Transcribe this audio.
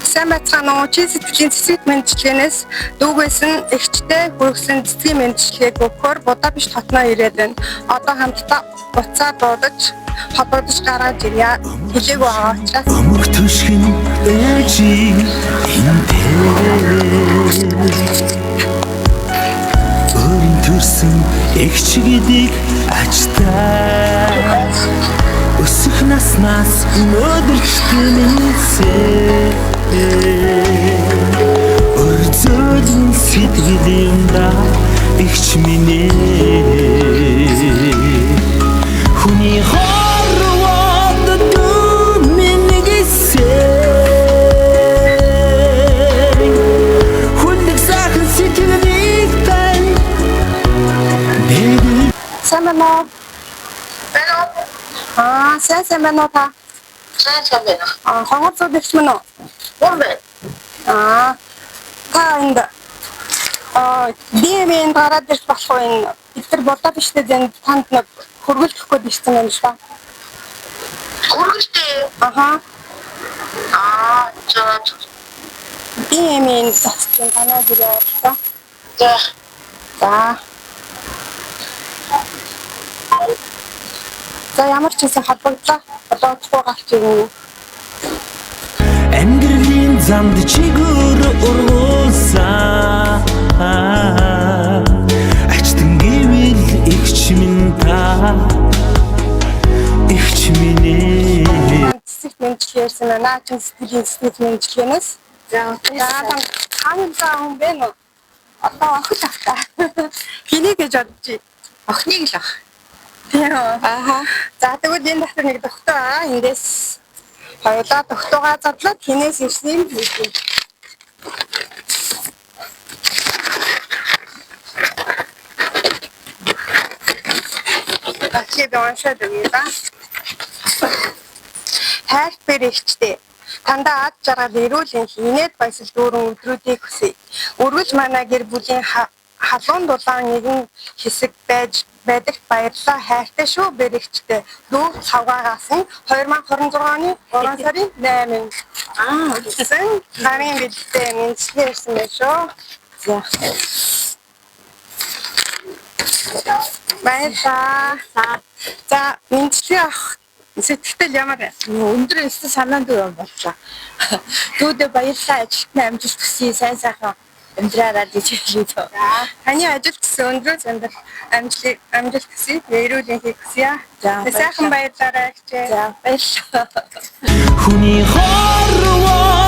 Сайн байцгаана уу? Чи сэтгэлийн цэцэг мэндчлэгээс дүүгээс нь эгчтэй хүргэсэн цэцгийн мэндчлэгийг өгөхөөр будаа биш татнаа ирээд байна. Одоо хамтдаа буцаа дуудаж холбогдож гараад ирье. Хэлээг байгаа учраас Амх төшгөн ээжи энтэй Өрн төрсөн эгч гэдгийг ачтаа Өсөх наснаас өнөөдөрчтэй миньсээ Өрзөлн сэтгэлийн да эгч минь Хүний хорвоод дүү минь гисээ Хүндэг сайхан сэтгэлийг тань сайн байна уу? Сайн байна уу та? Сайн байна. Хонгор зүүд их мөн үү? Гурван байна. Та энд дэмэн гараад ирэх болох уу? Бид нар будаа биштэй зэн танд нэг хөргөлдөх гээд ирсэн юм шиг ба. Гурвантэй. За. Дэмэн зацсан танаа дөрөв та. За. За ямар ч хэсэг холбогдлоо. Одоо утгагүй гарч ирнэ. Ангэрлийн замд чигүүр ургуулсан Ачтан гэвэл эгч минь та Эгч минь Цэцэг мэндчлэгээс наа чи сэтгэлийн цэцэг мэндчлэгээс. За хаана хүн бэ нөө? Одоо охид авта. Хэнийг гэж бодчих. Охиныг л ах. Тийм. За тэгвэл энэ дотор нэг дохтой эндээс хоёулаа дохтойгоо задлаад хинээс ирсэн юм хэлээ. Ахи доншод өгье. Хайр бэрэгчтэй. Тандаа ад жаргал эрүүл инээд баясал дүүрэн өдрүүдийг хүсье. Өргөж манай гэр бүлийн халуун дулаан нэгэн хэсэг байдаг баярлалаа хайртай шүү бэрэгчтэй. Дүү цавгаагаас нь 2026 оны 3 сарын 8-нд. Тэгсэн гарын бэлтээ мэндчлээ ирсэн байх шүү. Баярлалаа. За мэндчлээ авах сэтгэл ямар вэ? Өндөр өстө санаанд юм боллоо. Дүүдээ баярлалаа ажилтны амжилт хүсье сайхан амьдраараа гэж хэлээ. Таны ажил гэсэн өндрөөс амжилт хүсье. Эрүүл энхийг хүсье. Сайхан баярлалаа. За баярлалаа. Хүний хорвоо